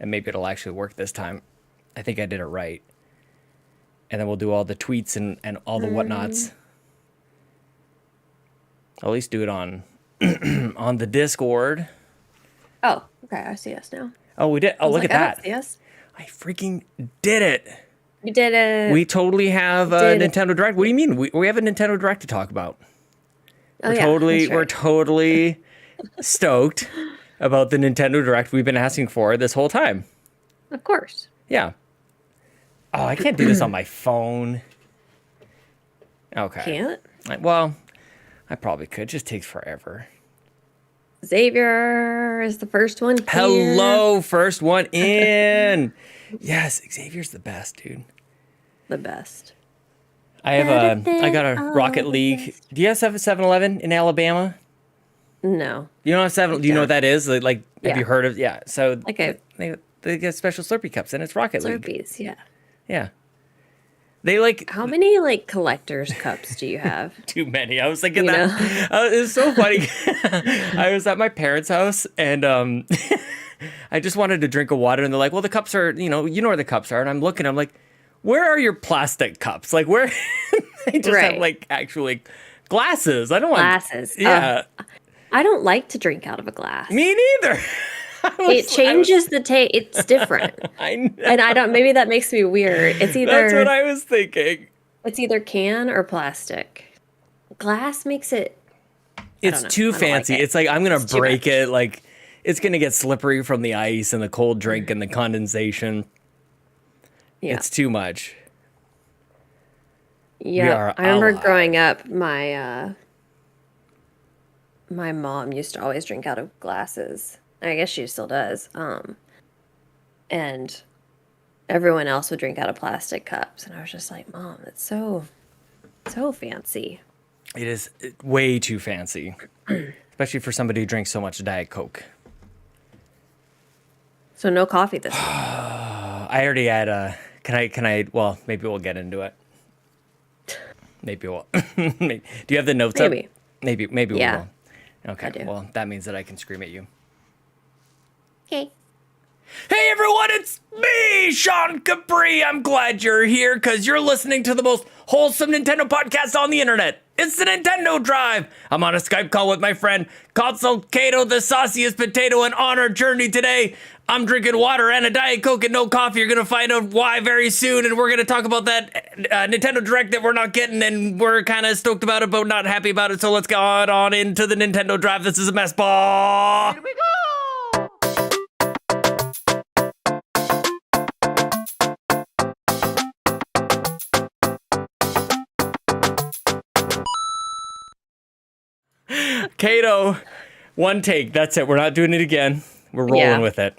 and maybe it'll actually work this time. I think I did it right. And then we'll do all the tweets and all the whatnots. I'll at least do it on on the Discord. Oh, okay. I see us now. Oh, we did. Oh, look at that. Yes. I freaking did it. You did it. We totally have a Nintendo Direct. What do you mean? We have a Nintendo Direct to talk about. We're totally stoked about the Nintendo Direct we've been asking for this whole time. Of course. Yeah. Oh, I can't do this on my phone. Okay. Can't? Well, I probably could. It just takes forever. Xavier is the first one here. Hello, first one in. Yes, Xavier's the best, dude. The best. I got a Rocket League. Do you have 7-Eleven in Alabama? No. You don't have 7? Do you know what that is? Like, have you heard of? Yeah. So they get special Slurpee cups, and it's Rocket League. Slurpees, yeah. Yeah. They like. How many collector's cups do you have? Too many. I was thinking that. It was so funny. I was at my parents' house and I just wanted to drink a water, and they're like, "Well, the cups are, you know where the cups are." And I'm looking. I'm like, "Where are your plastic cups? Like, where?" They just have actually glasses. I don't want glasses. Yeah. I don't like to drink out of a glass. Me neither. It changes the taste. It's different. I know. And I don't. Maybe that makes me weird. It's either. That's what I was thinking. It's either can or plastic. Glass makes it. It's too fancy. Like it. It's like I'm gonna break it. Like it's gonna get slippery from the ice and the cold drink and the condensation. Yeah. It's too much. Yeah, I remember growing up. My mom used to always drink out of glasses. I guess she still does. And everyone else would drink out of plastic cups. And I was just like, Mom, it's so fancy. It is way too fancy. Especially for somebody who drinks so much Diet Coke. So no coffee this week. I already had can I, well, maybe we'll get into it. Maybe we'll. Do you have the notes up? Maybe we will. Okay, well, that means that I can scream at you. Okay. Hey everyone, it's me, Sean Capri. I'm glad you're here because you're listening to the most wholesome Nintendo podcast on the internet. It's the Nintendo Drive. I'm on a Skype call with my friend Console Caito, the sauciest potato, and on our journey today. I'm drinking water and a Diet Coke and no coffee. You're going to find out why very soon, and we're going to talk about that Nintendo Direct that we're not getting, and we're kind of stoked about it, but not happy about it, so let's get on into the Nintendo Drive. This is a mess ball. Here we go. Caito, one take. That's it. We're not doing it again. We're rolling with it.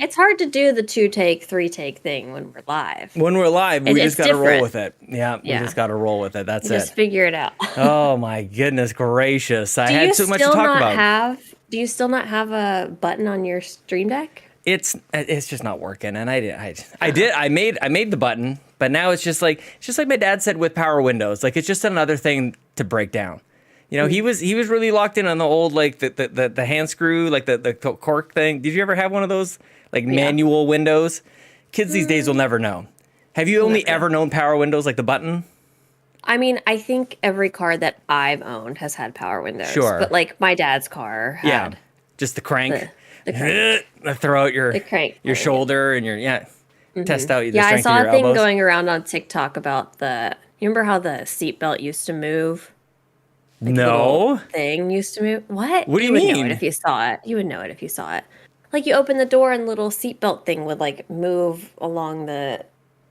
It's hard to do the 2-take, 3-take thing when we're live. When we're live, we just got to roll with it. Yeah, we just got to roll with it. That's it. Just figure it out. Oh my goodness gracious! I had so much to talk about. Do you still not have a button on your Stream Deck? It's just not working, and I made the button, but now it's just like my dad said with Power Windows. Like it's just another thing to break down. You know, he was really locked in on the old, like the hand screw, like the cork thing. Did you ever have one of those like manual windows? Kids these days will never know. Have you only ever known Power Windows, like the button? I mean, I think every car that I've owned has had Power Windows. Sure. But like my dad's car had just the crank. The crank. Throw out your shoulder and your test out the strength of your elbows. I saw a thing going around on TikTok about you remember how the seatbelt used to move? Like no. Thing used to move. What? What do you mean? You would know it if you saw it. You would know it if you saw it. Like you open the door and little seatbelt thing would like move along the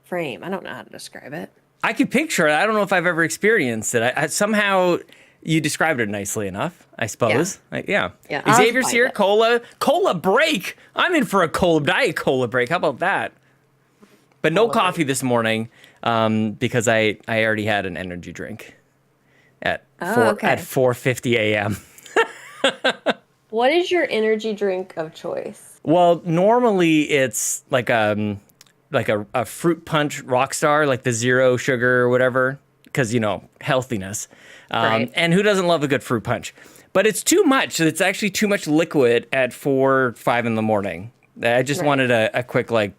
frame. I don't know how to describe it. I could picture it. I don't know if I've ever experienced it. I somehow you described it nicely enough, I suppose. Yeah. Xavier's here. Cola break. I'm in for a Diet Cola break. How about that? But no coffee this morning because I already had an energy drink. At 4:50 a.m. What is your energy drink of choice? Well, normally it's like a fruit punch Rockstar, like the 0 sugar or whatever, because healthiness. Right. And who doesn't love a good fruit punch? But it's too much. It's actually too much liquid at 4-5 in the morning. I just Right. wanted a quick like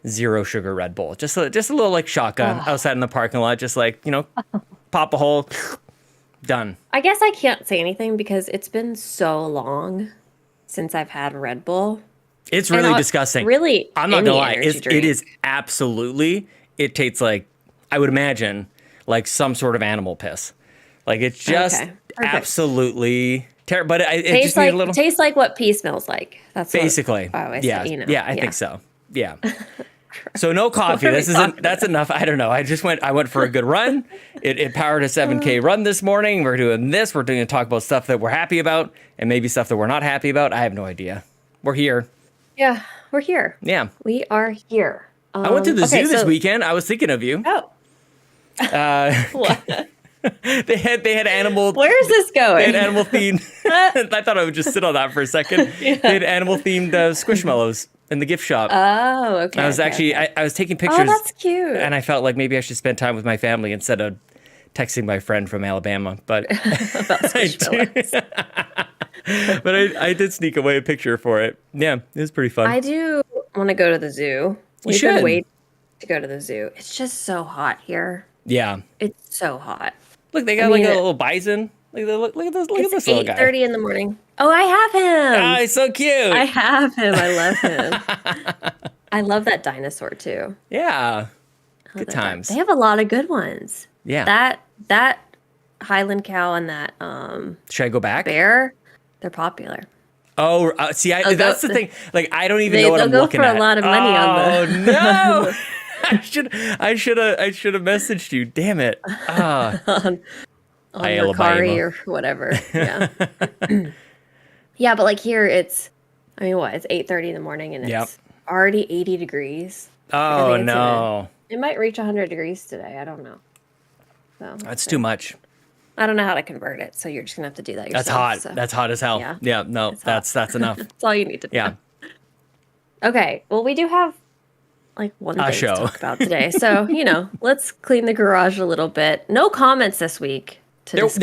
0 sugar Red Bull, just a little like shotgun outside in the parking lot, just like pop a hole, done. I guess I can't say anything because it's been so long since I've had Red Bull. It's really disgusting. Really, I'm not gonna lie. energy It drink. is absolutely. It tastes like, I would imagine, like some sort of animal piss. Like it's just Okay, perfect. absolutely terrible. But it just needs a little. Tastes like what pee smells like. That's Basically, what I always yeah, say, I think so. Yeah. So no coffee. What are we This isn't. talking That's enough. I don't know. I went for a good run. It powered a 7K run this morning. We're doing this. We're going to talk about stuff that we're happy about and maybe stuff that we're not happy about. I have no idea. We're here. Yeah, we're here. Yeah. We are here. I went to the zoo this so- weekend. I was thinking of you. Oh, what? They had animal. Where's this They going? had animal themed. I thought I would just sit on that for a second. They had animal themed squishmallows in the gift shop. Oh, okay. I was okay, actually okay. I was taking pictures. Oh, that's cute. And I felt like maybe I should spend time with my family instead of texting my friend from Alabama. But About Squishmallows. but I did sneak away a picture for it. Yeah, it was pretty fun. I do want to go to the zoo. We've should. been waiting to go to the zoo. It's just so hot here. Yeah. It's so hot. Look, they got like a little bison. Look at this It's little guy. 8:30 in the morning. Oh, I have him. Oh, he's so cute. I have him. I love him. I love that dinosaur too. Yeah. I Good love that times. They have a lot of good ones. Yeah. That Highland cow and that Should I go back? bear, they're popular. Oh, see, They'll that's go- the thing. Like, I don't even know what they'll I'm go looking for at. a lot of money on Oh no! I should have messaged you. Damn it! on Alabama. Mercari or whatever. Yeah. Yeah, but like here it's it's 8:30 in the morning and Yep. it's already 80 degrees. Oh I think no! It might reach 100 degrees today. I don't know. So That's too much. I don't know how to convert it, so you're just gonna have to do that yourself. That's hot. So That's hot as hell. Yeah. Yeah. No, that's enough. that's all you need to do. Yeah. Okay. Well, we do have like one A thing show. to talk about today. So, let's clean the garage a little bit. No comments this week to discuss.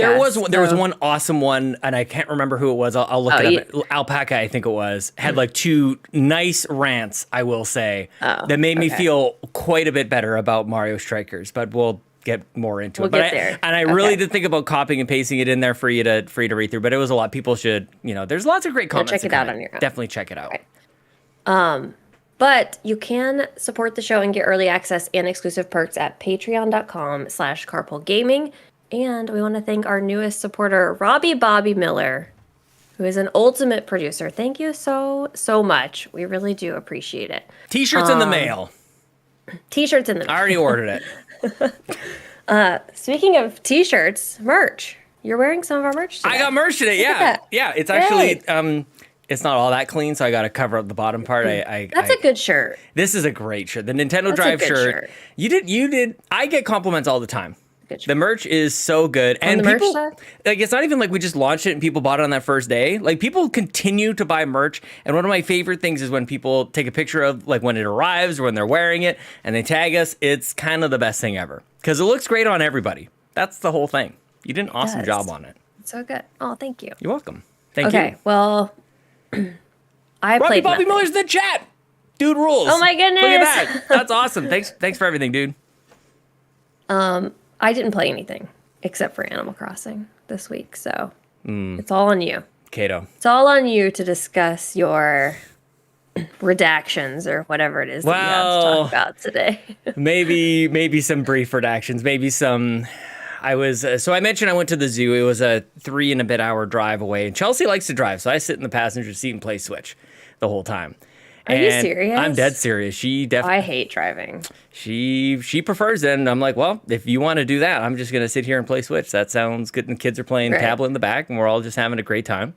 There was so- one awesome one, and I can't remember who it was. I'll look it up. Alpaca, I think it was, had like 2 nice rants, I will say, that made me okay. feel quite a bit better about Mario Strikers, but we'll get more into it. We'll But get there. I really Okay. did think about copying and pasting it in there for you to read through, but it was a lot. People should, there's lots of great comments. check it that out come on in. your own. Definitely check it out. Okay. But you can support the show and get early access and exclusive perks at patreon.com/carpoolgaming. And we want to thank our newest supporter, Robbie Bobby Miller, who is an ultimate producer. Thank you so much. We really do appreciate it. T-shirts in the mail. T-shirts in the I already ordered it. Speaking of t-shirts, merch. You're wearing some of our merch today. I got merch today. Look at Yeah. that. Yeah. It's Yay. actually, it's not all that clean, so I got to cover up the bottom part. That's a good shirt. This is a great shirt. The Nintendo That's a Drive good shirt. shirt. You did. I get compliments all the time. Good shirt. The merch is so good. And the merch people, side? like, it's not even like we just launched it and people bought it on that first day. Like, people continue to buy merch. And one of my favorite things is when people take a picture of, like, when it arrives or when they're wearing it and they tag us. It's kind of the best thing ever because it looks great on everybody. That's the whole thing. You did an awesome does. job on it. So good. Oh, thank you. You're welcome. Thank you. Okay, well, I Robbie played Bobby nothing. Miller's in the chat. Dude rules. Oh my goodness. Look at that. That's awesome. Thanks for everything, dude. I didn't play anything except for Animal Crossing this week, so it's all on you. Caito. It's all on you to discuss your redactions or whatever it is that you have to Well, talk about today. maybe some brief redactions, maybe some. So I mentioned I went to the zoo. It was a 3 and a bit hour drive away, and Chelsea likes to drive, so I sit in the passenger seat and play Switch the whole time. Are you serious? I'm dead serious. She definitely. I hate driving. She prefers it, and I'm like, well, if you want to do that, I'm just gonna sit here and play Switch. That sounds good. And the kids are playing Right. tablet in the back, and we're all just having a great time.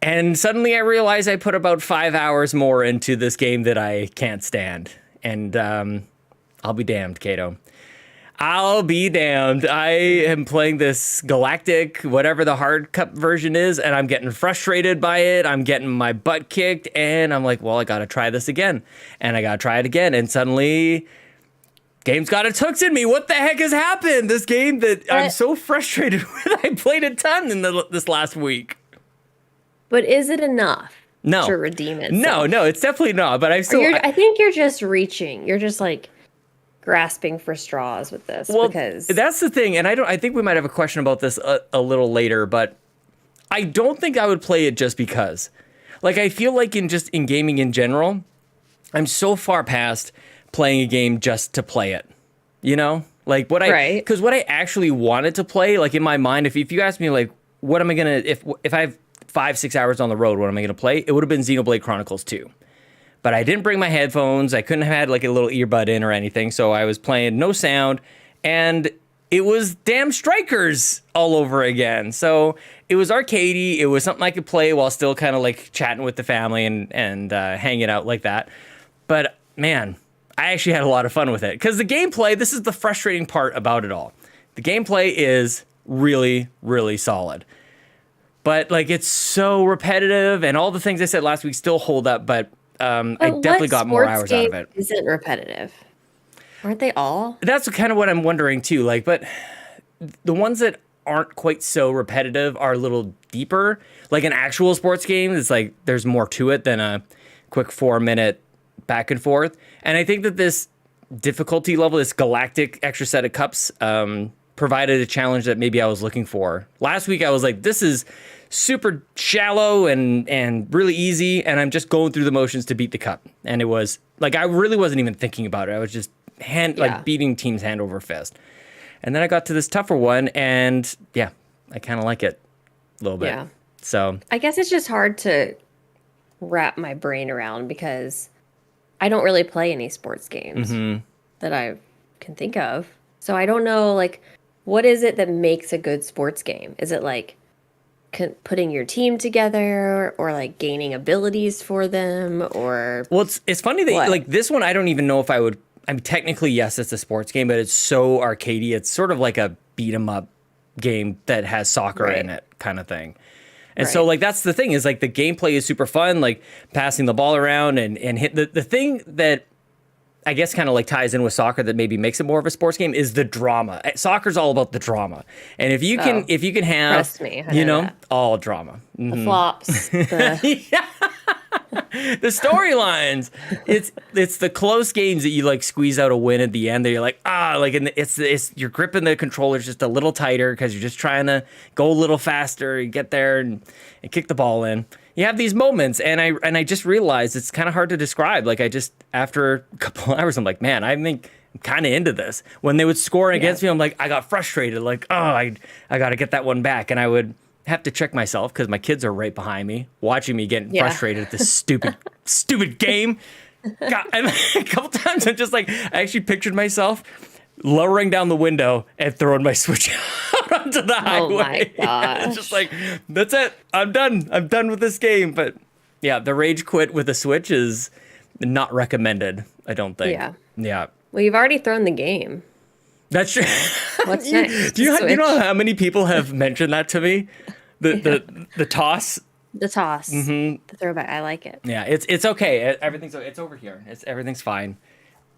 And suddenly I realized I put about 5 hours more into this game that I can't stand. And I'll be damned, Caito. I'll be damned. I am playing this Galactic, whatever the hard cup version is, and I'm getting frustrated by it. I'm getting my butt kicked, and I'm like, well, I gotta try this again. And I gotta try it again. And suddenly, game's got its hooks in me. What the heck has happened? This game that I'm so frustrated with. I played a ton in this last week. But is it enough? No. to redeem it. No, it's definitely not. But I think you're just reaching. You're just like grasping for straws with this. Well, because that's the thing, and I think we might have a question about this a little later, but I don't think I would play it just because. Like, I feel like in gaming in general, I'm so far past playing a game just to play it. You know? Like, because what I actually wanted to play, like, in my mind, if you ask me, like, what am I gonna, if I have 5-6 hours on the road, what am I gonna play? It would have been Xenoblade Chronicles 2. But I didn't bring my headphones. I couldn't have had like a little earbud in or anything. So I was playing no sound. And it was damn Strikers all over again. So it was arcadey. It was something I could play while still kind of like chatting with the family and hanging out like that. But man, I actually had a lot of fun with it. Because the gameplay, this is the frustrating part about it all. The gameplay is really, really solid. But like it's so repetitive. And all the things I said last week still hold up. But I definitely got more hours out of it. Isn't repetitive? Aren't they all? That's kind of what I'm wondering too. Like, but the ones that aren't quite so repetitive are a little deeper. Like an actual sports game, it's like there's more to it than a quick 4-minute back and forth. And I think that this difficulty level, this galactic extra set of cups, provided a challenge that maybe I was looking for. Last week I was like, this is super shallow and really easy, and I'm just going through the motions to beat the cup. And it was like I really wasn't even thinking about it. I was just beating teams hand over fist. And then I got to this tougher one, and yeah, I kind of like it a little bit. Yeah. So I guess it's just hard to wrap my brain around because I don't really play any sports games that I can think of. So I don't know, like, what is it that makes a good sports game? Is it like putting your team together or like gaining abilities for them or well it's funny that like this one I don't even know if I would. I mean, technically yes, it's a sports game, but it's so arcadey. It's sort of like a beat 'em up game that has soccer in it kind of thing. And so like that's the thing is like the gameplay is super fun, like passing the ball around and hit the thing that I guess kind of like ties in with soccer that maybe makes it more of a sports game is the drama. Soccer's all about the drama. And if you can have, trust me, all drama. The flops. The storylines. It's the close games that you like squeeze out a win at the end that you're like, and it's you're gripping the controllers just a little tighter because you're just trying to go a little faster and get there and kick the ball in. You have these moments, and I just realized it's kind of hard to describe. Like after a couple hours, I'm like, man, I think I'm kind of into this. When they would score against me, I'm like, I got frustrated. Like, I got to get that one back, and I would have to check myself because my kids are right behind me, watching me getting frustrated at this stupid game. God, and a couple times, I'm just like, I actually pictured myself lowering down the window and throwing my Switch out onto the highway. Oh my gosh. It's just like, that's it. I'm done with this game. But yeah, the rage quit with the Switch is not recommended, I don't think. Yeah. Well, you've already thrown the game. That's true. What's next? Do you know how many people have mentioned that to me? The toss. The toss. The throwback. I like it. Yeah, it's okay. It's over here. Everything's fine.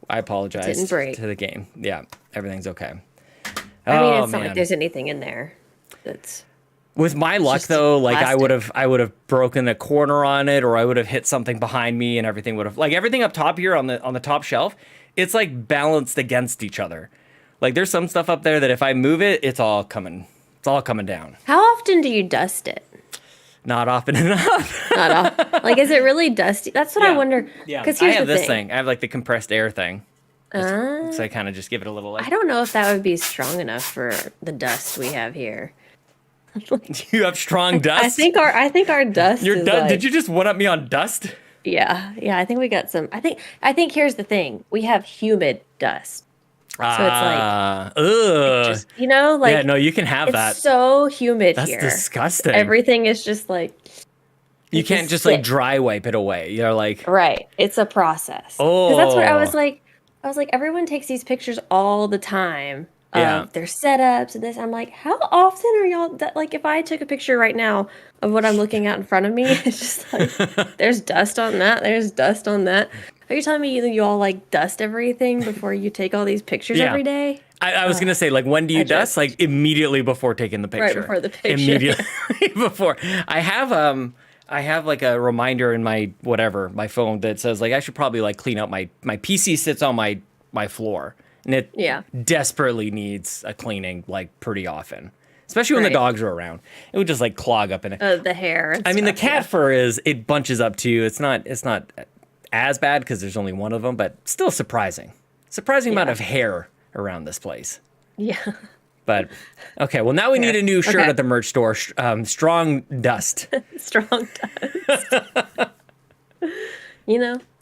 I apologize Didn't break. to the game. Yeah, everything's okay. I mean, it's not like there's anything in there that's. With my luck, though, like plastic. I would have broken a corner on it, or I would have hit something behind me, and everything would have everything up top here on the top shelf. It's like balanced against each other. Like there's some stuff up there that if I move it, it's all coming down. How often do you dust it? Not often enough. Not often. Like, is it really dusty? That's what I wonder. Yeah, because I here's have the this thing. I have like the compressed air thing. So I kind of just give it a little. Like, I don't know if that would be strong enough for the dust we have here. You have strong dust. I think our dust. Your is dust. like, Did you just one up me on dust? Yeah. I think we got some. I think here's the thing. We have humid dust. So it's like, just, yeah, no, you can have that. It's so humid here. That's disgusting. Everything is just like. You can't just like dry wipe it away. You're like. Right. It's a process. Oh. Because that's what I was like. Everyone takes these pictures all the time of their setups and this. I'm like, how often are y'all like if I took a picture right now of what I'm looking at in front of me, it's just like there's dust on that, there's dust on that. Are you telling me you all like dust everything before you take all these pictures every day? I was gonna say, like, when do you dust? Like immediately before taking the picture. Right before the picture. Immediately before. I have I have like a reminder in my phone that says like I should probably like clean up my PC sits on my floor, and it desperately needs a cleaning like pretty often, especially when the dogs are around. It would just like clog up in it. The hair. I mean, the cat fur it bunches up too. It's not as bad because there's only one of them, but still surprising amount of hair around this place. Yeah. But okay, well now we need a new shirt at the merch store. Strong dust. Strong dust.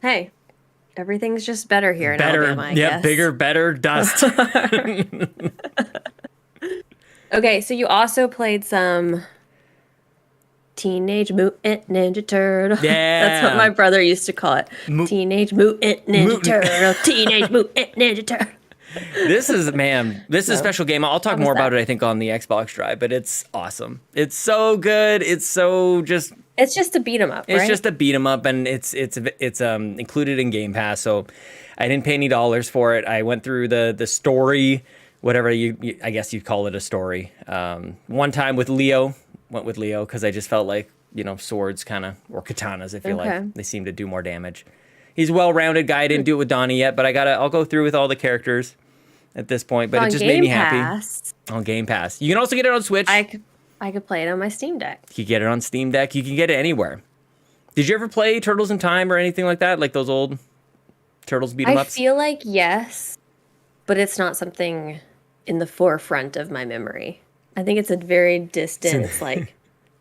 Hey, everything's just better here in Alabama, I guess. Bigger, better dust. Okay, so you also played some Teenage Mutant Ninja Turtle. Yeah. That's what my brother used to call it. Teenage Mutant Ninja Turtle. Teenage Mutant Ninja Turtle. This is a special game. I'll talk more about it, I think, on the Xbox Drive, but it's awesome. It's so good. It's just a beat 'em up, right? It's just a beat 'em up, and it's included in Game Pass, so I didn't pay any dollars for it. I went through the story, whatever you I guess you'd call it a story. One time went with Leo because I just felt like, swords or katanas, I feel like they seem to do more damage. He's a well-rounded guy. I didn't do it with Donnie yet, but I'll go through with all the characters at this point, but it just made me happy. On Game Pass. You can also get it on Switch. I could play it on my Steam Deck. You can get it on Steam Deck. You can get it anywhere. Did you ever play Turtles in Time or anything like that? Like those old Turtles beat 'em ups? I feel like yes, but it's not something in the forefront of my memory. I think it's a very distant, it's like...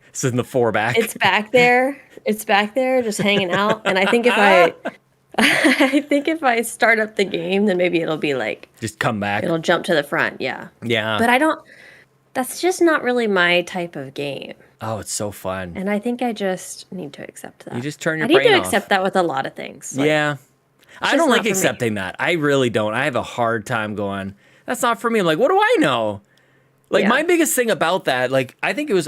It's in the back. It's back there. It's back there just hanging out. And I think if I start up the game, then maybe it'll be like... Just come back. It'll jump to the front, yeah. Yeah. But that's just not really my type of game. Oh, it's so fun. And I think I just need to accept that. You just turn your brain off. I need to accept that with a lot of things. Yeah. I don't like accepting that. I really don't. I have a hard time going, that's not for me. I'm like, what do I know? Like, my biggest thing about that, like, I think it was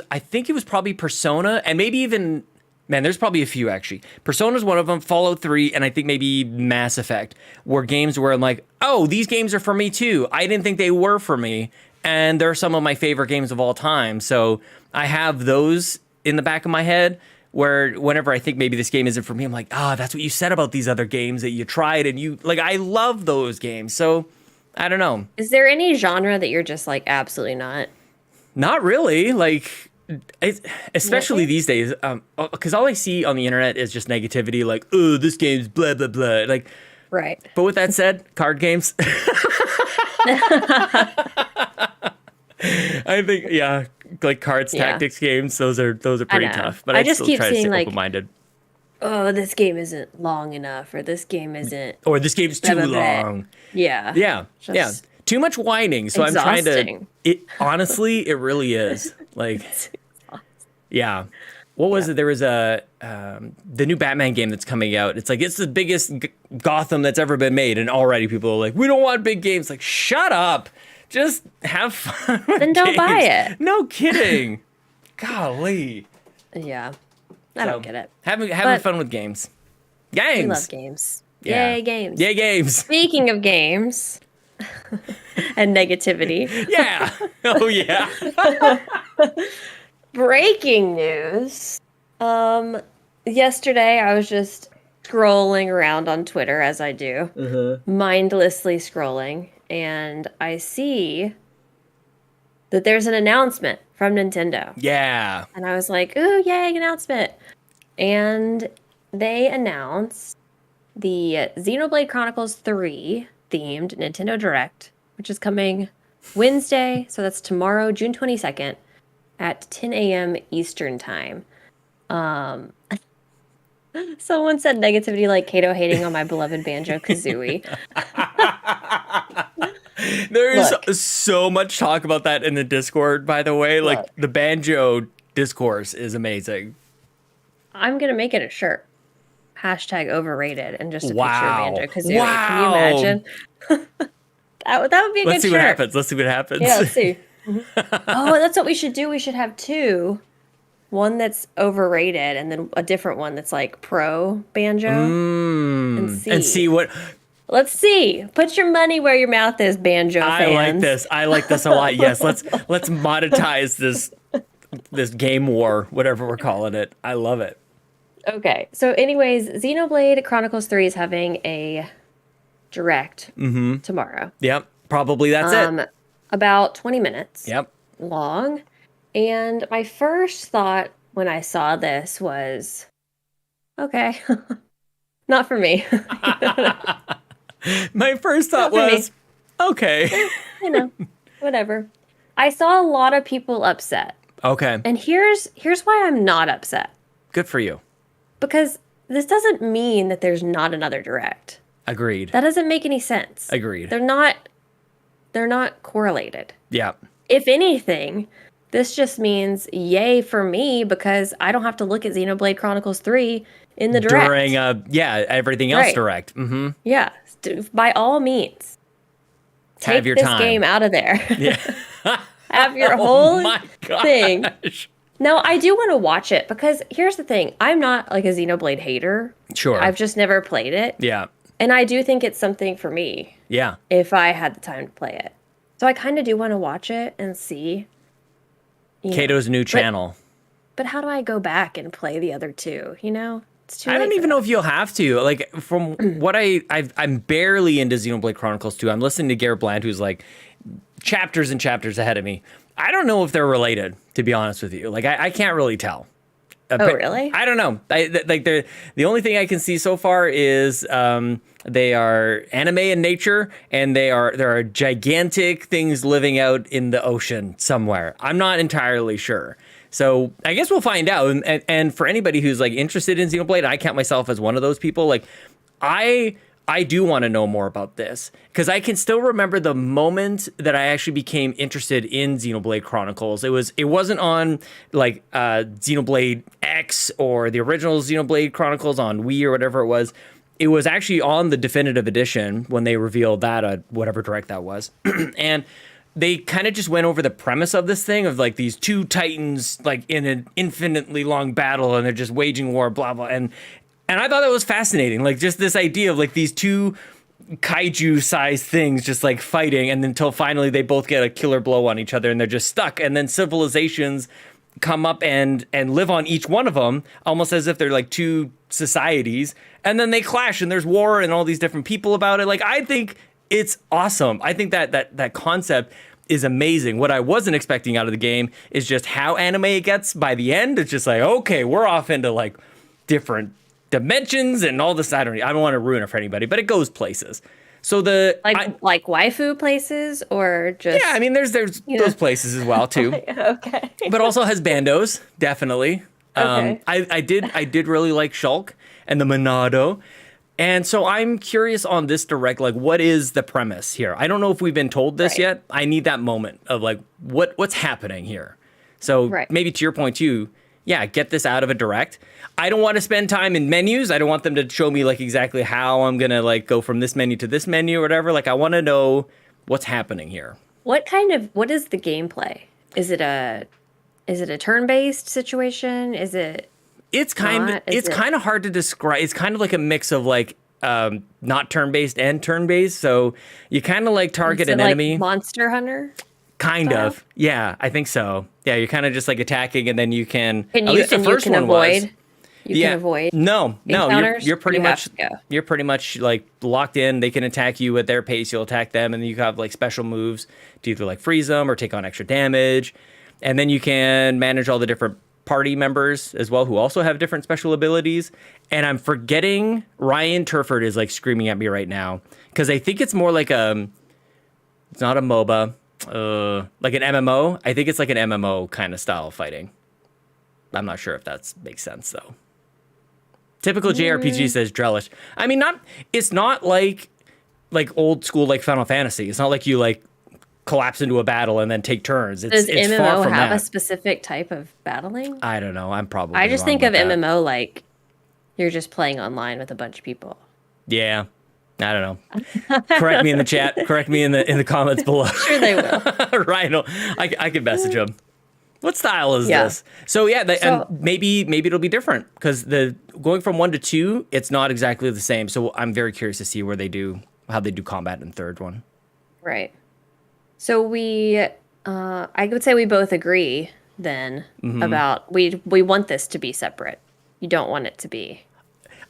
probably Persona, and maybe even, there's probably a few, actually. Persona's one of them, Fallout 3, and I think maybe Mass Effect, were games where I'm like, oh, these games are for me, too. I didn't think they were for me, and they're some of my favorite games of all time. So I have those in the back of my head, where whenever I think maybe this game isn't for me, I'm like, that's what you said about these other games that you tried, and I love those games, so... I don't know. Is there any genre that you're just like absolutely not? Not really. Like, especially these days, because all I see on the internet is just negativity. Like, oh, this game's blah blah blah. Like, right. But with that said, card games. I think like cards, tactics games. Those are pretty tough. But I just still try to stay open-minded. Oh, this game isn't long enough, or this game isn't... Or this game's too long. Yeah. Yeah. Too much whining, so exhausting. I'm trying to... Honestly, it really is. Like, yeah. What was it? There was the new Batman game that's coming out. It's like, it's the biggest Gotham that's ever been made, and already people are like, we don't want big games. Like, shut up. Just have fun with Then don't buy it. No kidding. Golly. Yeah. I don't get it. Having fun with games. Games. We love games. Yeah. Yay, games. Yay, games. Speaking of games and negativity. Yeah. Oh, yeah. Breaking news. Yesterday, I was just scrolling around on Twitter, as I do, mindlessly scrolling, and I see that there's an announcement from Nintendo. Yeah. And I was like, ooh, yay, announcement. And they announced the Xenoblade Chronicles 3 themed Nintendo Direct, which is coming Wednesday, so that's tomorrow, June 22nd, at 10 a.m. Eastern Time. Someone said negativity like Caito hating on my beloved Banjo-Kazooie. There is so much talk about that in the Discord, by the way. Like, the Banjo discourse is amazing. I'm going to make it a shirt. Hashtag overrated and just a picture of Banjo-Kazooie. Wow. Can you imagine? that would be a good shirt. Let's see what happens. Yeah, let's see. Oh, that's what we should do. We should have two. One that's overrated and then a different one that's like pro Banjo. And see what... Let's see. Put your money where your mouth is, Banjo fans. I like this a lot. Yes, let's monetize this game war, whatever we're calling it. I love it. Okay. So anyways, Xenoblade Chronicles 3 is having a direct tomorrow. Yep. Probably that's it. About 20 minutes Yep. long. And my first thought when I saw this was, okay, not for me. My first thought Not for was, okay. You know, whatever. I saw a lot of people upset. Okay. And here's why I'm not upset. Good for you. Because this doesn't mean that there's not another direct. Agreed. That doesn't make any sense. Agreed. They're not correlated. Yeah. If anything, this just means yay for me because I don't have to look at Xenoblade Chronicles 3 in the direct. During everything else direct. Mm-hmm. Yeah. By all means. Take Have your this time. game out of there. Yeah. Have your whole thing. Now, I do want to watch it because here's the thing. I'm not like a Xenoblade hater. Sure. I've just never played it. Yeah. And I do think it's something for me. Yeah. If I had the time to play it. So I kind of do want to watch it and see. Caito's new channel. But how do I go back and play the other two? It's too late. I don't even know if you'll have to. Like, from what I'm barely into Xenoblade Chronicles 2. I'm listening to Garrett Bland, who's like chapters and chapters ahead of me. I don't know if they're related, to be honest with you. Like, I can't really tell. Oh, really? I don't know. The only thing I can see so far is they are anime in nature, and there are gigantic things living out in the ocean somewhere. I'm not entirely sure. So I guess we'll find out. And for anybody who's like interested in Xenoblade, I count myself as one of those people. Like, I do want to know more about this because I can still remember the moment that I actually became interested in Xenoblade Chronicles. It wasn't on like Xenoblade X or the original Xenoblade Chronicles on Wii or whatever it was. It was actually on the definitive edition when they revealed that whatever direct that was. And they kind of just went over the premise of this thing of like these two titans like in an infinitely long battle and they're just waging war, blah, blah. And I thought that was fascinating. Like just this idea of like these two kaiju sized things just like fighting. And until finally they both get a killer blow on each other and they're just stuck. And then civilizations come up and live on each one of them, almost as if they're like two societies. And then they clash and there's war and all these different people about it. Like, I think it's awesome. I think that concept is amazing. What I wasn't expecting out of the game is just how anime it gets by the end. It's just like, okay, we're off into like different dimensions and all this. I don't want to ruin it for anybody, but it goes places. So like waifu places or just I mean there's those places as well too. Okay. But also has bandos, definitely. Okay. I did really like Shulk and the Monado. And so I'm curious on this direct, like what is the premise here? I don't know if we've been told this yet. I need that moment of like what's happening here. So maybe to your point too, get this out of a direct. I don't want to spend time in menus. I don't want them to show me like exactly how I'm going to like go from this menu to this menu or whatever. Like I want to know what's happening here. What is the gameplay? Is it a turn-based situation? It's kind of hard to describe. It's kind of like a mix of like not turn-based and turn-based. So you kind of like target an enemy. Monster Hunter? Kind of. Yeah, I think so. Yeah, you're kind of just like attacking and then you can at least the first one was. You can avoid. No, you're pretty much like locked in. They can attack you at their pace. You'll attack them, and then you have like special moves to either like freeze them or take on extra damage. And then you can manage all the different party members as well, who also have different special abilities. And I'm forgetting Ryan Turford is like screaming at me right now because I think it's more like it's not a MOBA, like an MMO. I think it's like an MMO kind of style of fighting. I'm not sure if that makes sense though. Typical JRPG says Drellish. I mean, it's not like old school like Final Fantasy. It's not like you like collapse into a battle and then take turns. Does it's MMO far from have that. a specific type of battling? I don't know. I just think of MMO like you're just playing online with a bunch of people. Yeah. I don't know. Correct me in the chat. Correct me in the comments below. Sure they will. Right. I can message them. What style is this? So and maybe it'll be different because going from 1 to 2, it's not exactly the same. So I'm very curious to see how they do combat in the third one. Right. So I would say we both agree then about we want this to be separate. you don't want it to be.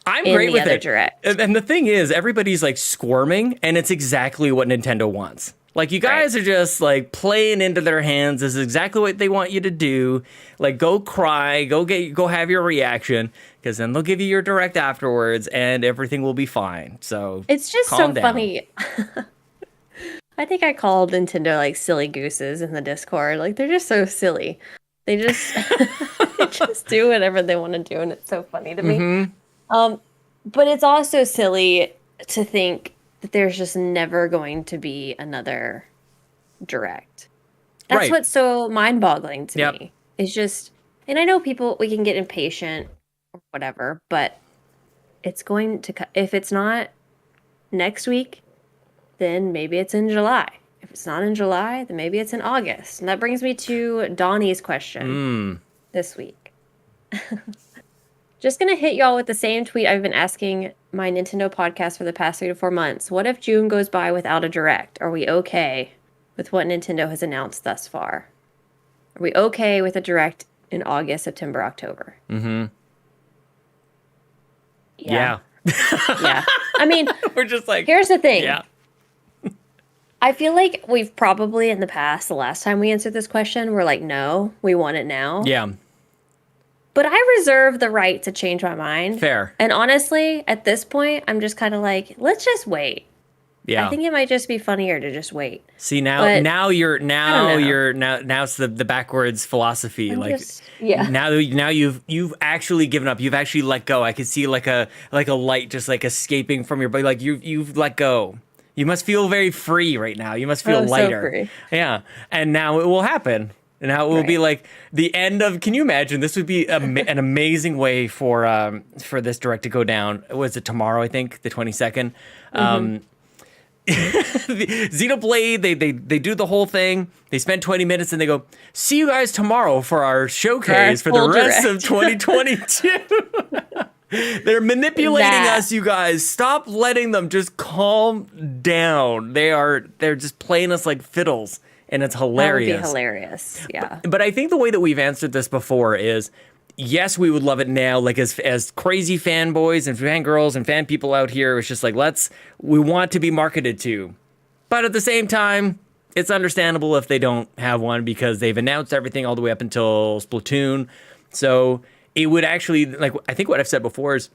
I'm in great the with other it. Direct. And the thing is, everybody's like squirming, and it's exactly what Nintendo wants. Like, you guys are just like playing into their hands. This is exactly what they want you to do. Like, go cry, go have your reaction, because then they'll give you your Direct afterwards, and everything will be fine. So It's just so calm down. funny. I think I called Nintendo like silly gooses in the Discord. Like, they're just so silly. They just they just do whatever they want to do, and it's so funny to me. But it's also silly to think that there's just never going to be another Direct. That's Right. what's so mind-boggling to Yep. me. It's just, and I know we can get impatient or whatever, but it's going to, if it's not next week, then maybe it's in July. If it's not in July, then maybe it's in August. And that brings me to Donnie's question this week. Just going to hit y'all with the same tweet I've been asking my Nintendo podcast for the past 3 to 4 months. What if June goes by without a Direct? Are we okay with what Nintendo has announced thus far? Are we okay with a Direct in August, September, October? Mm-hmm. Yeah. Yeah. I mean, We're just like, here's the thing. yeah. I feel like we've probably in the past, the last time we answered this question, we're like, no, we want it now. Yeah. But I reserve the right to change my mind. Fair. And honestly, at this point, I'm just kind of like, let's just wait. Yeah. I think it might just be funnier to just wait. See, now But now it's the backwards philosophy. I'm like just- yeah. now you've actually given up. You've actually let go. I could see like a light just like escaping from your body. Like you've let go. You must feel very free right now. You must feel Oh, so lighter. free. Yeah. And now it will happen. And now it will be like the end of. Can you imagine? This would be an amazing way for this Direct to go down. Was it tomorrow? I think the 22nd. Xenoblade, they do the whole thing. They spend 20 minutes and they go, see you guys tomorrow for our showcase for the full rest Direct. of 2022. They're manipulating us, you guys. Stop letting them. Just calm down. They're just playing us like fiddles, and it's hilarious. That would be hilarious. Yeah. But I think the way that we've answered this before is, yes, we would love it now. Like as crazy fanboys and fangirls and fan people out here, it's just like, we want to be marketed to. But at the same time, it's understandable if they don't have one because they've announced everything all the way up until Splatoon. So it would actually, like, I think what I've said before is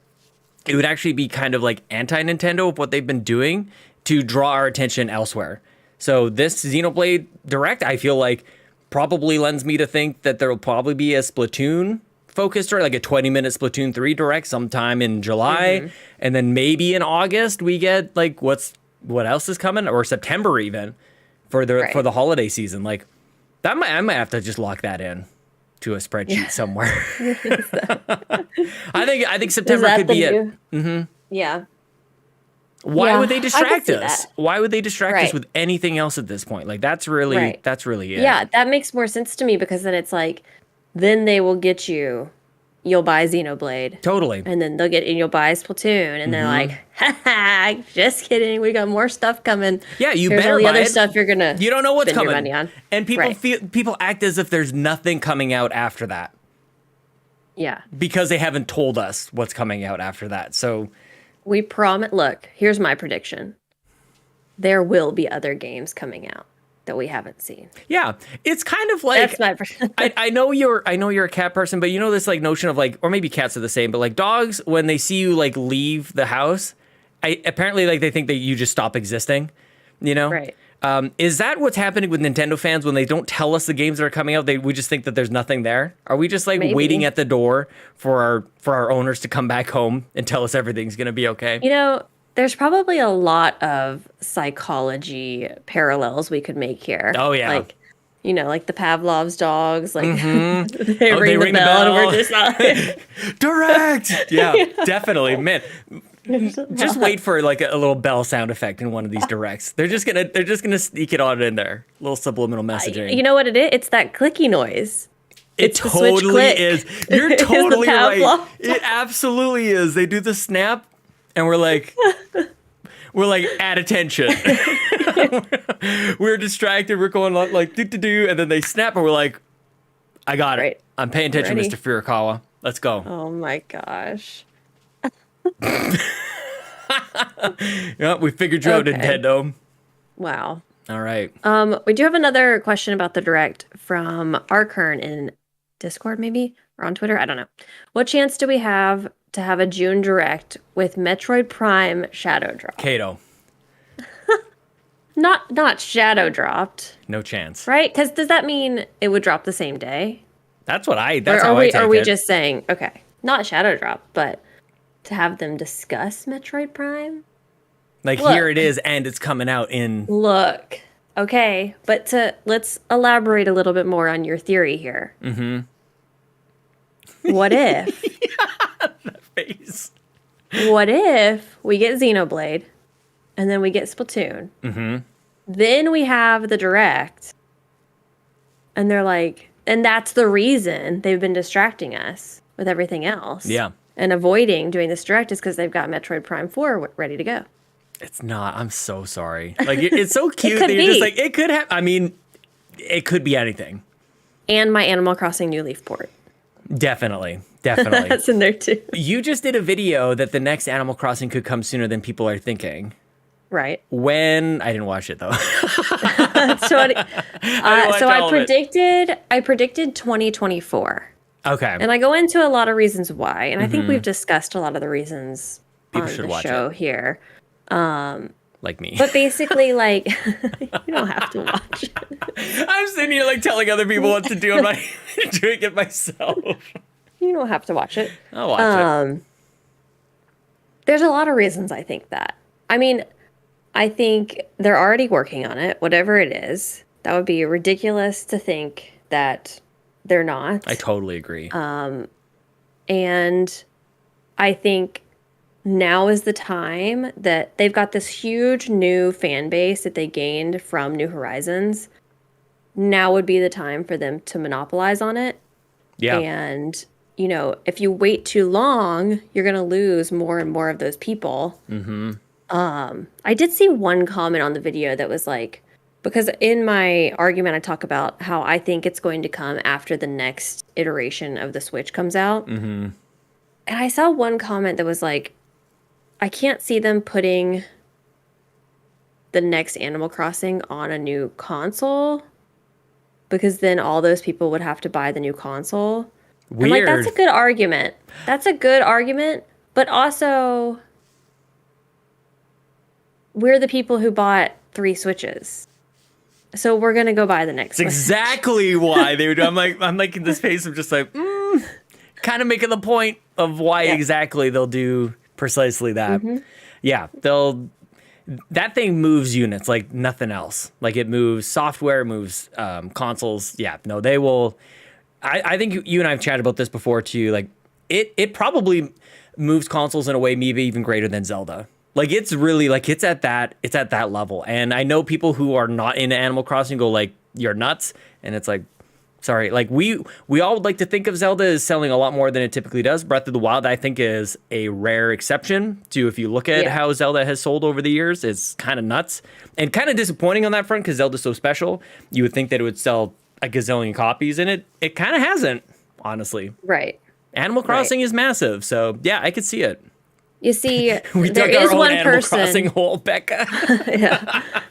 it would actually be kind of like anti-Nintendo of what they've been doing to draw our attention elsewhere. So this Xenoblade Direct, I feel like, probably lends me to think that there will probably be a Splatoon focused, or like a 20-minute Splatoon 3 Direct sometime in July. And then maybe in August we get like what else is coming, or September even for the holiday season. Like that I might have to just lock that in to a spreadsheet somewhere. I think September could be it. Yeah. Why would they I could distract see us? that. Why would they distract us Right. with anything else at this point? Like that's really it. Yeah, that makes more sense to me because then it's like, then they will get you'll buy Xenoblade. Totally. And then you'll buy Splatoon. And they're like, ha, just kidding. We got more stuff coming. Yeah, you Here's better all the buy other it. stuff you're going to You don't know what's spend your coming. money on. And people Right. people act as if there's nothing coming out after that Yeah. because they haven't told us what's coming out after that. So We promise. Look, here's my prediction. There will be other games coming out that we haven't seen. yeah, it's kind of like That's my prediction. I know you're a cat person, but you know this like notion of like, or maybe cats are the same, but like dogs, when they see you like leave the house, apparently like they think that you just stop existing, you know? Right. Is that what's happening with Nintendo fans when they don't tell us the games that are coming out? We just think that there's nothing there. Are we just like Maybe. waiting at the door for our owners to come back home and tell us everything's gonna be okay? You know, there's probably a lot of psychology parallels we could make here. Oh, yeah. Like, you know, like the Pavlov's dogs, like they Oh, ring the bell and we're just not. Direct. Yeah, definitely, man. Just wait for like a little bell sound effect in one of these directs. They're just gonna sneak it on in there. A little subliminal messaging. You know what it is? It's that clicky noise. It it's the switch totally click. is. You're It's the totally right. Pavlov. It absolutely is. They do the snap, and we're like at attention. We're distracted. We're going like do, and then they snap, and we're like, I got it. Right. I'm paying attention, Ready. Mr. Furukawa. Let's go. Oh my gosh. Yeah, we figured you out, Okay. Nintendo. Wow. All right. We do have another question about the direct from our Kern in Discord, maybe, or on Twitter. I don't know. What chance do we have to have a June direct with Metroid Prime Shadow Drop? Caito. Not Shadow dropped, No chance. right? Because does that mean it would drop the same day? That's how I take Are we it. just saying okay, not Shadow Drop, but to have them discuss Metroid Prime? Like, Look. here it is, and it's coming out in... Look, okay, but let's elaborate a little bit more on your theory here. Mm-hmm. What if? That face. What if we get Xenoblade, and then we get Splatoon? Mm-hmm. Then we have the direct, and they're like, and that's the reason they've been distracting us with everything else. Yeah. And avoiding doing this direct is because they've got Metroid Prime 4 ready to go. It's not. I'm so sorry. Like, it's so cute could that you're just be. like, it could have... I mean, it could be anything. And my Animal Crossing New Leaf port. Definitely. Definitely. That's in there too. You just did a video that the next Animal Crossing could come sooner than people are thinking. Right. When... I didn't watch it, though. So I predicted 2024. Okay. And I go into a lot of reasons why. And I think we've discussed a lot of the reasons People on should the watch show it. here. Like me. But basically, like, you don't have to watch it. I'm sitting here, like, telling other people what to do. I'm not doing it myself. You don't have to watch it. I'll watch it. There's a lot of reasons I think that. I mean, I think they're already working on it, whatever it is. That would be ridiculous to think that they're not. I totally agree. And I think now is the time that they've got this huge new fan base that they gained from New Horizons. Now would be the time for them to monopolize on it. Yeah. And, you know, if you wait too long, you're going to lose more and more of those people. Mm-hmm. I did see one comment on the video that was like, because in my argument, I talk about how I think it's going to come after the next iteration of the Switch comes out. Mm-hmm. And I saw one comment that was like, I can't see them putting the next Animal Crossing on a new console because then all those people would have to buy the new console. Weird. I'm like, that's a good argument. That's a good argument. But also, we're the people who bought 3 Switches. So we're going to go buy the next It's one. exactly why they would. I'm like in this phase of just like, kind of making the point of why exactly they'll do precisely that. Mm-hmm. Yeah, that thing moves units like nothing else. Like, it moves software, moves consoles. Yeah, no, they will. I think you and I have chatted about this before too. Like, it probably moves consoles in a way maybe even greater than Zelda. Like, it's really like it's at that level. And I know people who are not into Animal Crossing go like, you're nuts. And it's like, sorry, like we all would like to think of Zelda as selling a lot more than it typically does. Breath of the Wild, I think, is a rare exception to, if you look at how Zelda has sold over the years, it's kind of nuts and kind of disappointing on that front because Zelda's so special. You would think that it would sell a gazillion copies, and it kind of hasn't, honestly. Right. Animal Crossing is massive, so yeah, I could see it. You see, We there dug our is own one Animal person. Crossing hole, Becca.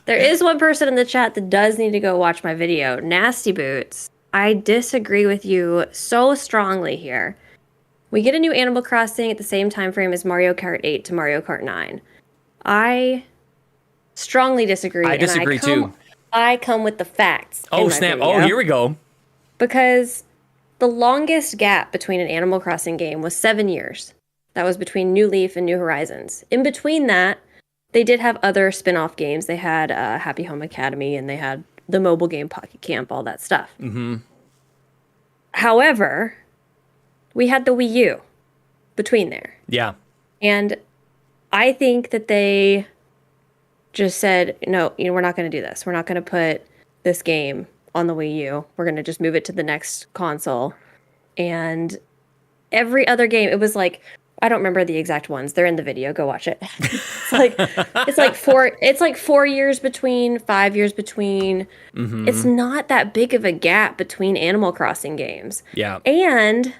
There is one person in the chat that does need to go watch my video. Nasty Boots. I disagree with you so strongly here. We get a new Animal Crossing at the same time frame as Mario Kart 8 to Mario Kart 9. I strongly disagree. I disagree too. I come with the facts. in Oh, my snap. video. Oh, here we go. Because the longest gap between an Animal Crossing game was 7 years. That was between New Leaf and New Horizons. In between that, they did have other spin-off games. They had Happy Home Academy, and they had the mobile game Pocket Camp, all that stuff. Mm-hmm. However, we had the Wii U between there. Yeah. And I think that they just said, no, we're not going to do this. We're not going to put this game on the Wii U. We're going to just move it to the next console. And every other game, it was like, I don't remember the exact ones. They're in the video. Go watch it. It's like 4 years between, 5 years between. Mm-hmm. It's not that big of a gap between Animal Crossing games. Yeah. And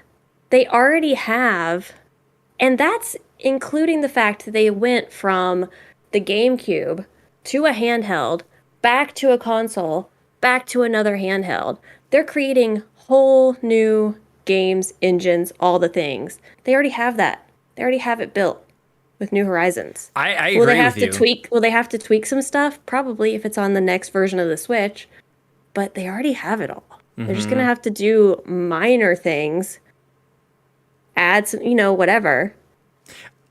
they already have, and that's including the fact that they went from the GameCube to a handheld, back to a console, back to another handheld. They're creating whole new games, engines, all the things. They already have that. They already have it built with New Horizons. I agree Will they have with to tweak? Will they have to tweak some stuff? Probably, if it's on the next version of the Switch. But they already have it all. They're just gonna have to do minor things, add some, whatever.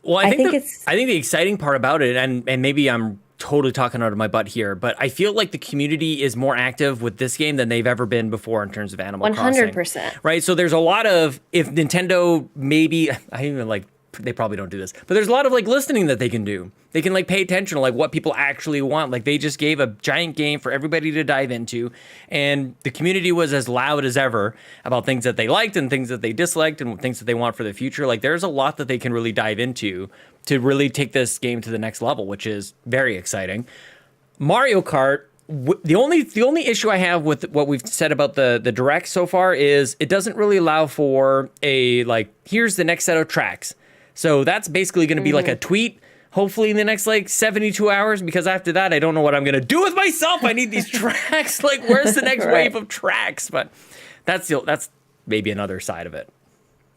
Well, I think the exciting part about it, and maybe I'm totally talking out of my butt here, but I feel like the community is more active with this game than they've ever been before in terms of Animal Crossing. 100%. Right? So there's a lot of, if Nintendo maybe, I even like, they probably don't do this, but there's a lot of like listening that they can do. They can like pay attention to like what people actually want. Like they just gave a giant game for everybody to dive into, and the community was as loud as ever about things that they liked and things that they disliked and things that they want for the future. Like there's a lot that they can really dive into to really take this game to the next level, which is very exciting. Mario Kart, the only issue I have with what we've said about the Direct so far is it doesn't really allow for a like, here's the next set of tracks. So that's basically going to be like a tweet, hopefully in the next like 72 hours, because after that, I don't know what I'm going to do with myself. I need these tracks. Like, where's the next wave of tracks? But that's maybe another side of it.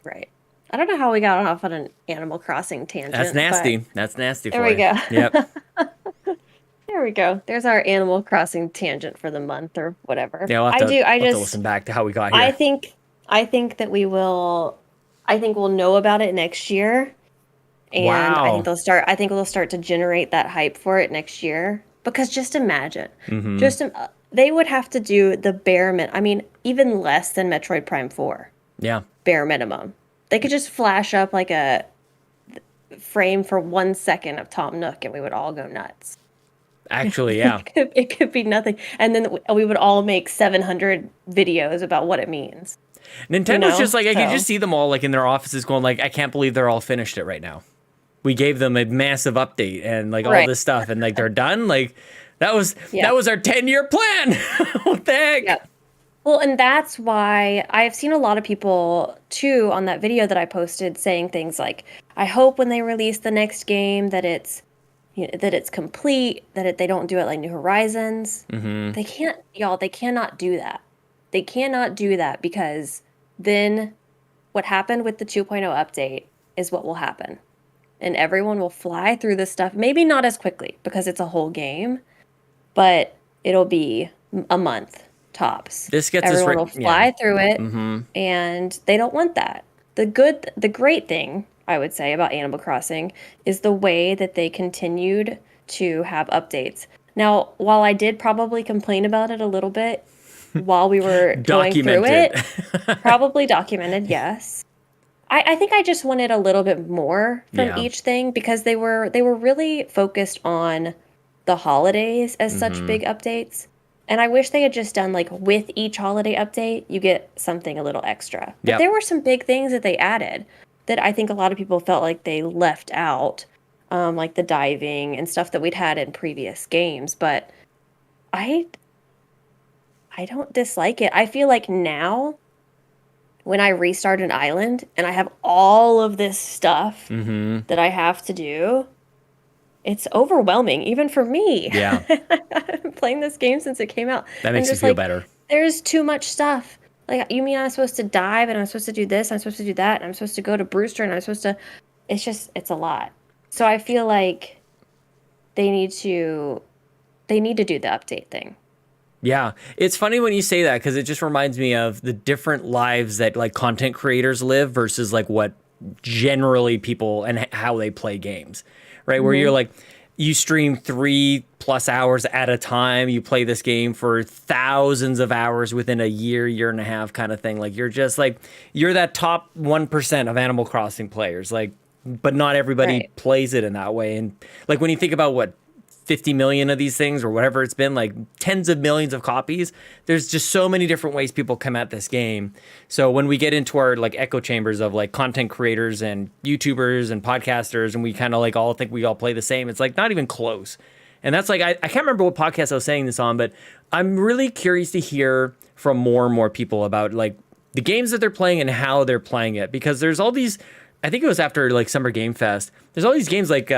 Right. I don't know how we got off on an Animal Crossing tangent. That's nasty. That's nasty for you. There we go. Yep. There we go. There's our Animal Crossing tangent for the month or whatever. Yeah, I'll have to listen back to how we got here. I think that we will. I think we'll know about it next year, and wow. I think we'll start to generate that hype for it next year. Because just imagine, they would have to do the bare minimum. I mean, even less than Metroid Prime 4. Yeah, bare minimum. They could just flash up like a frame for 1 second of Tom Nook, and we would all go nuts. Actually, yeah, it could be nothing, and then we would all make 700 videos about what it means. Nintendo's just like, I can just see them all like in their offices going like, I can't believe they're all finished it right now. We gave them a massive update and like all this stuff and like they're done. Like that was our 10-year plan. What the heck? Yeah. Well, and that's why I've seen a lot of people too on that video that I posted saying things like, I hope when they release the next game that it's complete, that they don't do it like New Horizons. They cannot do that. They cannot do that because then what happened with the 2.0 update is what will happen. And everyone will fly through this stuff. Maybe not as quickly because it's a whole game, but it'll be a month tops. Everyone will fly through it, and they don't want that. The great thing, I would say, about Animal Crossing is the way that they continued to have updates. Now, while I did probably complain about it a little bit, while we were going through it, probably documented, yes. I think I just wanted a little bit more from each thing because they were really focused on the holidays as such big updates. And I wish they had just done like with each holiday update, you get something a little extra. But there were some big things that they added that I think a lot of people felt like they left out, like the diving and stuff that we'd had in previous games. But I don't dislike it. I feel like now when I restart an island and I have all of this stuff that I have to do, it's overwhelming, even for me. Yeah. I've been playing this game since it came out. That makes you feel better. There's too much stuff. Like, you mean I'm supposed to dive and I'm supposed to do this, I'm supposed to do that, and I'm supposed to go to Brewster and I'm supposed to... It's a lot. So I feel like they need to do the update thing. Yeah, it's funny when you say that because it just reminds me of the different lives that like content creators live versus like what generally people and how they play games, right? Where you're like, you stream 3+ hours at a time. You play this game for thousands of hours within a year and a half kind of thing. Like you're just like, you're that top 1% of Animal Crossing players. Like, but not everybody plays it in that way. And like when you think about what 50 million of these things or whatever it's been, like tens of millions of copies, there's just so many different ways people come at this game. So when we get into our like echo chambers of like content creators and YouTubers and podcasters, and we kind of like all think we all play the same, it's like not even close. And that's like, I can't remember what podcast I was saying this on, but I'm really curious to hear from more and more people about like the games that they're playing and how they're playing it, because there's all these, I think it was after like Summer Game Fest, there's all these games like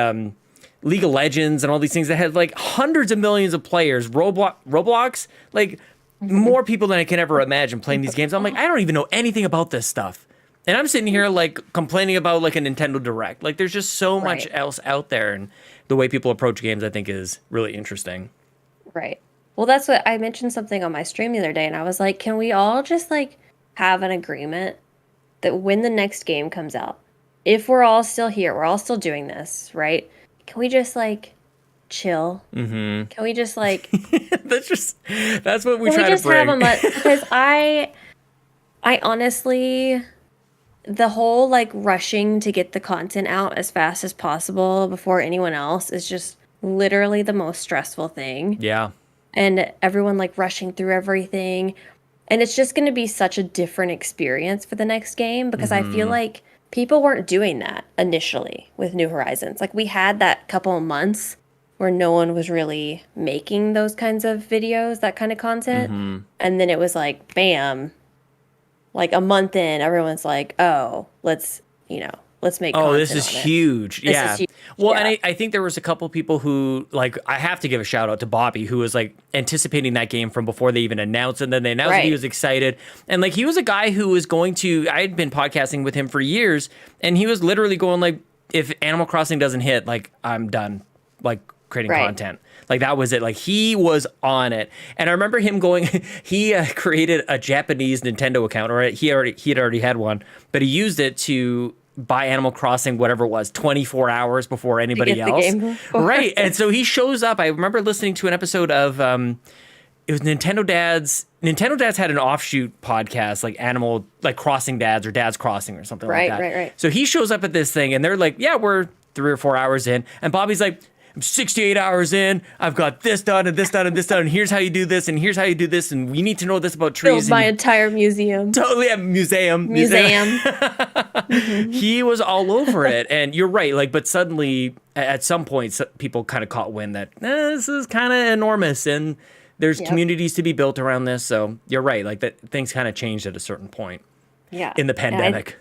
League of Legends and all these things that had like hundreds of millions of players. Roblox, like more people than I can ever imagine playing these games. I'm like, I don't even know anything about this stuff. And I'm sitting here like complaining about like a Nintendo Direct. Like there's just so much else out there, and the way people approach games I think is really interesting. Right. Well, that's what I mentioned something on my stream the other day, and I was like, can we all just like have an agreement that when the next game comes out, if we're all still here, we're all still doing this, right? Can we just like chill? Mm-hmm. Can we just like that's what we try to bring. Because I honestly, the whole like rushing to get the content out as fast as possible before anyone else is just literally the most stressful thing. Yeah. And everyone like rushing through everything. And it's just going to be such a different experience for the next game, because I feel like people weren't doing that initially with New Horizons. Like we had that couple of months where no one was really making those kinds of videos, that kind of content. And then it was like, bam, like a month in, everyone's like, oh, let's make content. Oh, this is huge. Yeah. Is huge. Well, and I think there was a couple people who, like, I have to give a shout out to Bobby, who was like anticipating that game from before they even announced it. And then they announced that he was excited. And like, he was a guy who was going to, I had been podcasting with him for years, and he was literally going like, if Animal Crossing doesn't hit, like, I'm done, like, creating content. Like that was it. Like he was on it. And I remember him going, he created a Japanese Nintendo account, or he had already had one, but he used it to buy Animal Crossing, whatever it was, 24 hours before anybody else. Right. And so he shows up. I remember listening to an episode of, it was Nintendo Dads. Nintendo Dads had an offshoot podcast, like Animal, like Crossing Dads or Dads Crossing or something like that. Right. So he shows up at this thing and they're like, yeah, we're 3 or 4 hours in. And Bobby's like, I'm 68 hours in. I've got this done and this done and this done. And here's how you do this. And here's how you do this. And we need to know this about trees. Build my entire museum. Totally. Yeah, museum. He was all over it. And you're right. Like, but suddenly at some point, people kind of caught wind that this is kind of enormous and there's communities to be built around this. So you're right. Like that things kind of changed at a certain point. Yeah. In the pandemic.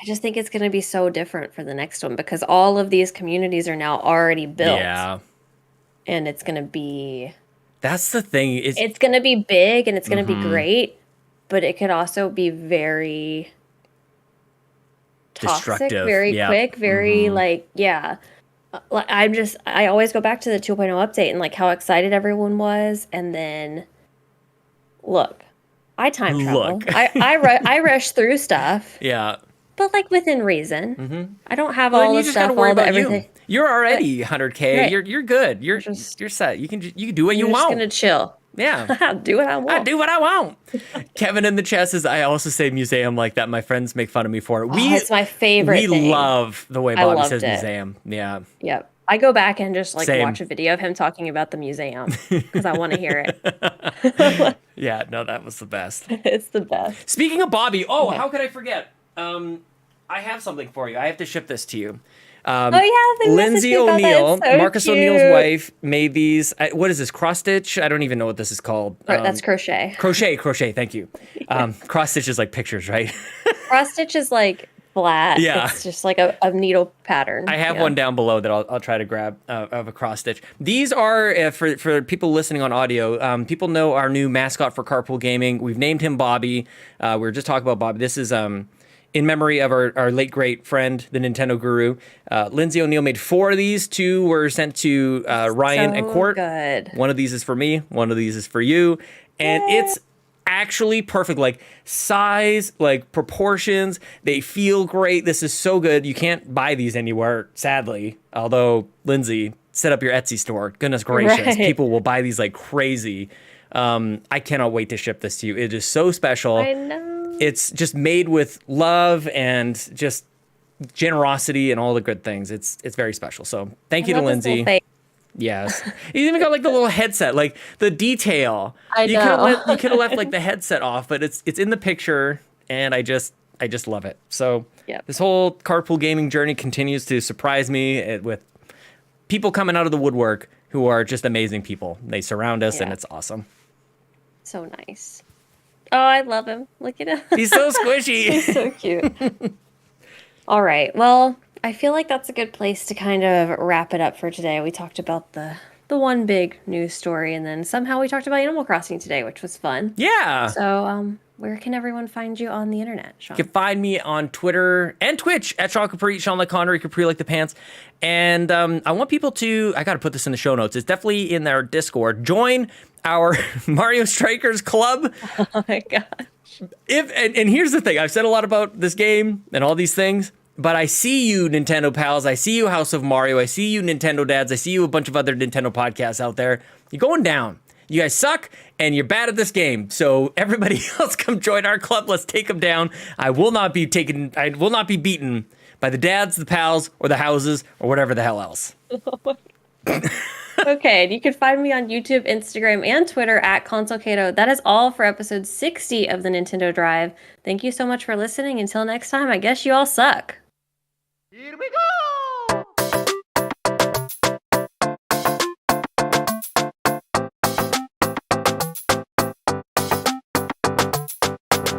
I just think it's going to be so different for the next one, because all of these communities are now already built. Yeah. And it's going to be... That's the thing. It's going to be big and it's going to be great, but it could also be very toxic, destructive, very quick, very I always go back to the 2.0 update and like how excited everyone was. And then look, I time travel. I rush through stuff. Yeah. But like within reason. I don't have all the stuff, all the everything. You're already 100K. Right. You're good. You're set. You can do what you want. I'm just gonna chill. Yeah. I'll do what I want. I do what I want. Kevin in the chat says, I also say museum like that. My friends make fun of me for it. It's my favorite thing. We love the way Bobby says museum. Yeah. Yep. I go back and just like watch a video of him talking about the museum because I want to hear it. Yeah, no, that was the best. It's the best. Speaking of Bobby, how could I forget? I have something for you. I have to ship this to you. Lindsay O'Neill, so Marcus O'Neill's wife, made these. What is this? Cross stitch? I don't even know what this is called. That's crochet. Crochet. Thank you. Cross stitch is like pictures, right? Cross stitch is like flat. Yeah. It's just like a needle pattern. I have one down below that I'll try to grab of a cross stitch. These are for people listening on audio. People know our new mascot for Carpool Gaming. We've named him Bobby. We were just talking about Bobby. This is in memory of our late great friend, the Nintendo guru. Lindsay O'Neill made 4 of these. 2 were sent to Ryan and Court. Good. One of these is for me. One of these is for you. And it's actually perfect. Like size, like proportions. They feel great. This is so good. You can't buy these anywhere, sadly. Although, Lindsay, set up your Etsy store. Goodness gracious. Right. People will buy these like crazy. I cannot wait to ship this to you. It is so special. I know. It's just made with love and just generosity and all the good things. It's very special. So thank you to Lindsay. Yes. You even got like the little headset, like the detail. I know. You could have left like the headset off, but it's in the picture and I just love it. So This whole carpool gaming journey continues to surprise me with people coming out of the woodwork who are just amazing people. They surround us and it's awesome. So nice. Oh, I love him. Look at him. He's so squishy. He's so cute. All right. Well, I feel like that's a good place to kind of wrap it up for today. We talked about the one big news story, and then somehow we talked about Animal Crossing today, which was fun. Yeah. So, where can everyone find you on the internet, Sean? You can find me on Twitter and Twitch at Sean Capri, Sean like Connery, Capri like the pants. And I want people to, I got to put this in the show notes. It's definitely in their Discord. Join our Mario Strikers Club. Oh my gosh. And here's the thing. I've said a lot about this game and all these things, but I see you, Nintendo pals. I see you, House of Mario. I see you, Nintendo dads. I see you, a bunch of other Nintendo podcasts out there. You're going down. You guys suck, and you're bad at this game. So everybody else, come join our club. Let's take them down. I will not be beaten by the dads, the pals, or the houses, or whatever the hell else. Okay, and you can find me on YouTube, Instagram, and Twitter at ConsoleCaito. That is all for episode 60 of the Nintendo Drive. Thank you so much for listening. Until next time, I guess you all suck. Here we go!